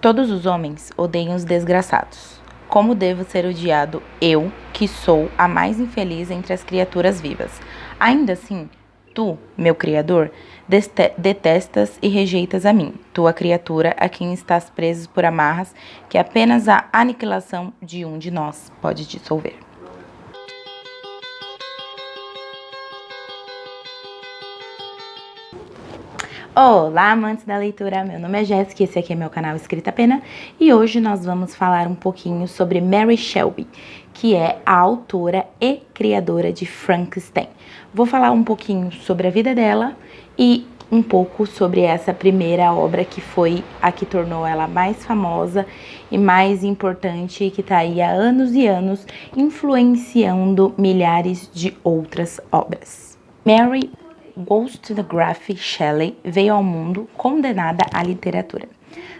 Todos os homens odeiam os desgraçados. Como devo ser odiado eu, que sou a mais infeliz entre as criaturas vivas? Ainda assim, tu, meu Criador, detestas e rejeitas a mim, tua criatura, a quem estás preso por amarras que apenas a aniquilação de um de nós pode dissolver. Olá, amantes da leitura, meu nome é Jéssica, esse aqui é meu canal Escrita Pena e hoje nós vamos falar um pouquinho sobre Mary Shelley, que é a autora e criadora de Frankenstein. Vou falar um pouquinho sobre a vida dela e um pouco sobre essa primeira obra que foi a que tornou ela mais famosa e mais importante e que tá aí há anos e anos influenciando milhares de outras obras. Mary Wollstonecraft Shelley veio ao mundo condenada à literatura.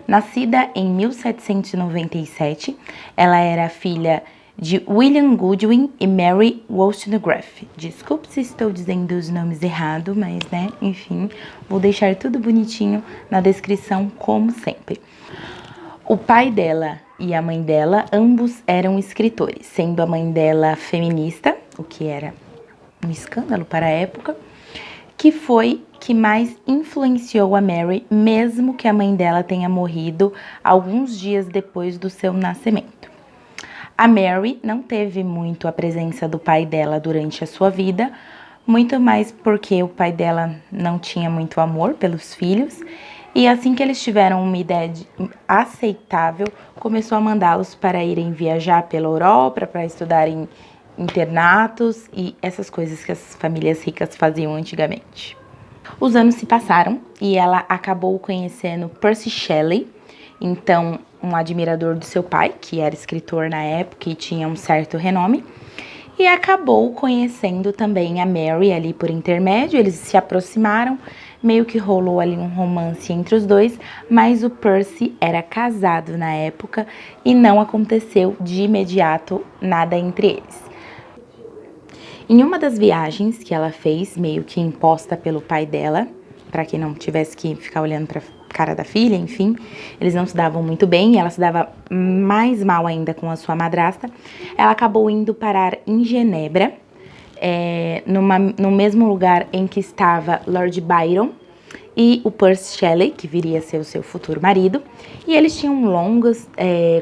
Nascida em 1797, ela era filha de William Goodwin e Mary Wollstonecraft. Desculpe se estou dizendo os nomes errados, mas enfim, vou deixar tudo bonitinho na descrição como sempre. O pai dela e a mãe dela, ambos eram escritores, sendo a mãe dela feminista, o que era um escândalo para a época, que foi que mais influenciou a Mary, mesmo que a mãe dela tenha morrido alguns dias depois do seu nascimento. A Mary não teve muito a presença do pai dela durante a sua vida, muito mais porque o pai dela não tinha muito amor pelos filhos, e assim que eles tiveram uma ideia aceitável, começou a mandá-los para irem viajar pela Europa, para estudarem internatos e essas coisas que as famílias ricas faziam antigamente. Os anos se passaram e ela acabou conhecendo Percy Shelley, então um admirador do seu pai, que era escritor na época e tinha um certo renome, e acabou conhecendo também a Mary ali por intermédio. Eles se aproximaram, meio que rolou ali um romance entre os dois, mas o Percy era casado na época e não aconteceu de imediato nada entre eles. Em uma das viagens que ela fez, meio que imposta pelo pai dela, para que não tivesse que ficar olhando para a cara da filha, enfim, eles não se davam muito bem e ela se dava mais mal ainda com a sua madrasta, ela acabou indo parar em Genebra, no mesmo lugar em que estava Lord Byron e o Percy Shelley, que viria a ser o seu futuro marido, e eles tinham longas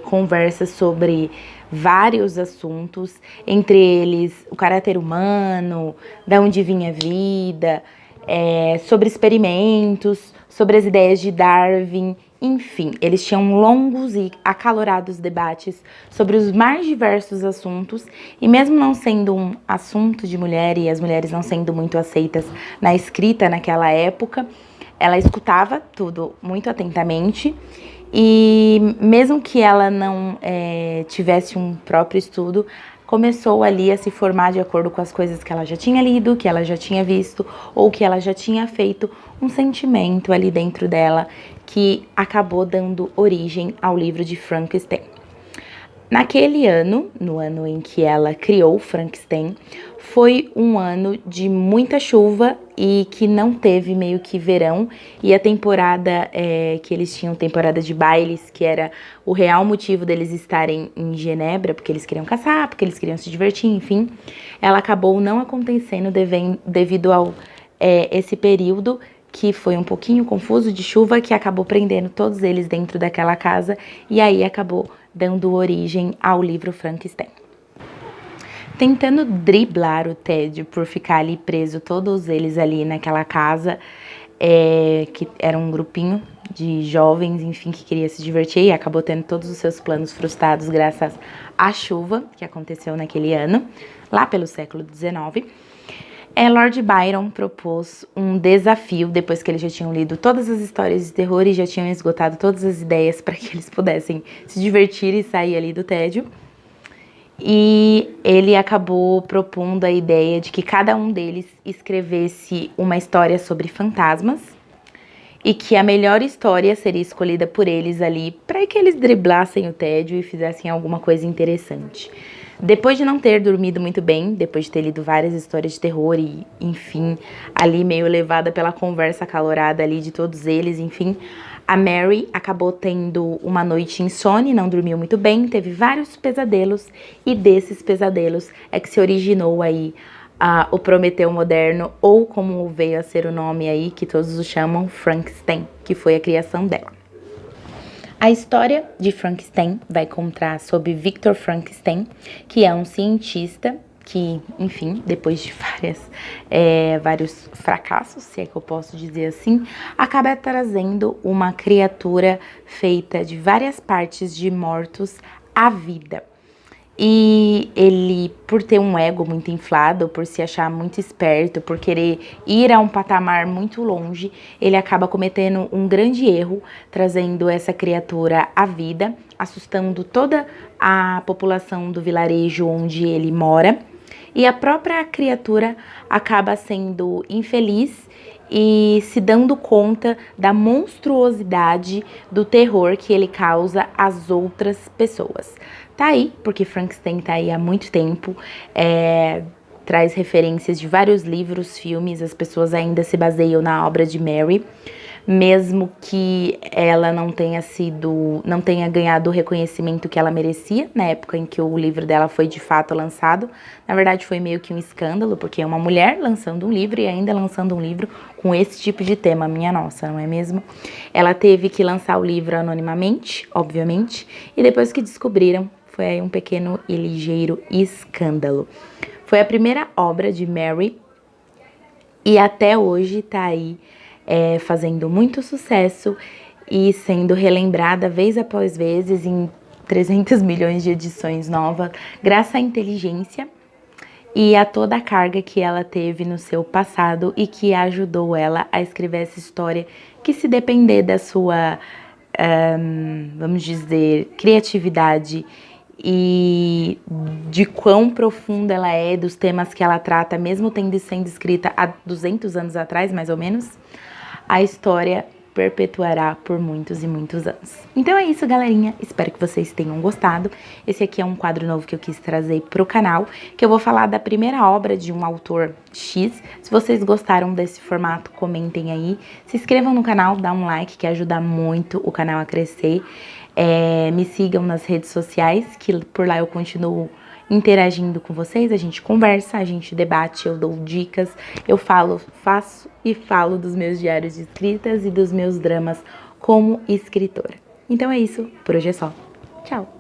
conversas sobre vários assuntos, entre eles o caráter humano, de onde vinha a vida, sobre experimentos, sobre as ideias de Darwin, enfim, eles tinham longos e acalorados debates sobre os mais diversos assuntos, e mesmo não sendo um assunto de mulher e as mulheres não sendo muito aceitas na escrita naquela época, ela escutava tudo muito atentamente. E mesmo que ela não tivesse um próprio estudo, começou ali a se formar de acordo com as coisas que ela já tinha lido, que ela já tinha visto, ou que ela já tinha feito, um sentimento ali dentro dela que acabou dando origem ao livro de Frankenstein. Naquele ano, no ano em que ela criou Frankenstein, foi um ano de muita chuva e que não teve meio que verão, e a temporada que eles tinham, temporada de bailes, que era o real motivo deles estarem em Genebra, porque eles queriam caçar, porque eles queriam se divertir, enfim, ela acabou não acontecendo devido ao esse período que foi um pouquinho confuso de chuva, que acabou prendendo todos eles dentro daquela casa, e aí acabou dando origem ao livro Frankenstein. Tentando driblar o tédio por ficar ali preso, todos eles ali naquela casa, que era um grupinho de jovens, enfim, que queria se divertir e acabou tendo todos os seus planos frustrados graças à chuva que aconteceu naquele ano, lá pelo século XIX. Lord Byron propôs um desafio, depois que eles já tinham lido todas as histórias de terror e já tinham esgotado todas as ideias para que eles pudessem se divertir e sair ali do tédio. E ele acabou propondo a ideia de que cada um deles escrevesse uma história sobre fantasmas e que a melhor história seria escolhida por eles ali para que eles driblassem o tédio e fizessem alguma coisa interessante. Depois de não ter dormido muito bem, depois de ter lido várias histórias de terror e, enfim, ali meio levada pela conversa acalorada ali de todos eles, enfim, A Mary acabou tendo uma noite insone, não dormiu muito bem, teve vários pesadelos, e desses pesadelos é que se originou aí o Prometeu moderno, ou como veio a ser o nome aí, que todos o chamam, Frankenstein, que foi a criação dela. A história de Frankenstein vai contar sobre Victor Frankenstein, que é um cientista que, enfim, depois de vários fracassos, se é que eu posso dizer assim, acaba trazendo uma criatura feita de várias partes de mortos à vida. E ele, por ter um ego muito inflado, por se achar muito esperto, por querer ir a um patamar muito longe, ele acaba cometendo um grande erro, trazendo essa criatura à vida, assustando toda a população do vilarejo onde ele mora. E a própria criatura acaba sendo infeliz e se dando conta da monstruosidade do terror que ele causa às outras pessoas. Tá aí, porque Frankenstein tá aí há muito tempo, traz referências de vários livros, filmes, as pessoas ainda se baseiam na obra de Mary, mesmo que ela não tenha ganhado o reconhecimento que ela merecia na época em que o livro dela foi de fato lançado. Na verdade foi meio que um escândalo, porque é uma mulher lançando um livro e ainda lançando um livro com esse tipo de tema, minha nossa, não é mesmo? Ela teve que lançar o livro anonimamente, obviamente, e depois que descobriram, foi aí um pequeno e ligeiro escândalo. Foi a primeira obra de Mary e até hoje tá aí fazendo muito sucesso e sendo relembrada vez após vez em 300 milhões de edições novas, graças à inteligência e a toda a carga que ela teve no seu passado e que ajudou ela a escrever essa história que, se depender da sua, vamos dizer, criatividade e de quão profunda ela é, dos temas que ela trata, mesmo tendo sido escrita há 200 anos atrás, mais ou menos, a história perpetuará por muitos e muitos anos. Então é isso, galerinha. Espero que vocês tenham gostado. Esse aqui é um quadro novo que eu quis trazer pro canal, que eu vou falar da primeira obra de um autor X. Se vocês gostaram desse formato, comentem aí. Se inscrevam no canal, dá um like, que ajuda muito o canal a crescer. Me sigam nas redes sociais, que por lá eu continuo interagindo com vocês, a gente conversa, a gente debate, eu dou dicas, eu faço e falo dos meus diários de escritas e dos meus dramas como escritora. Então é isso, por hoje é só. Tchau!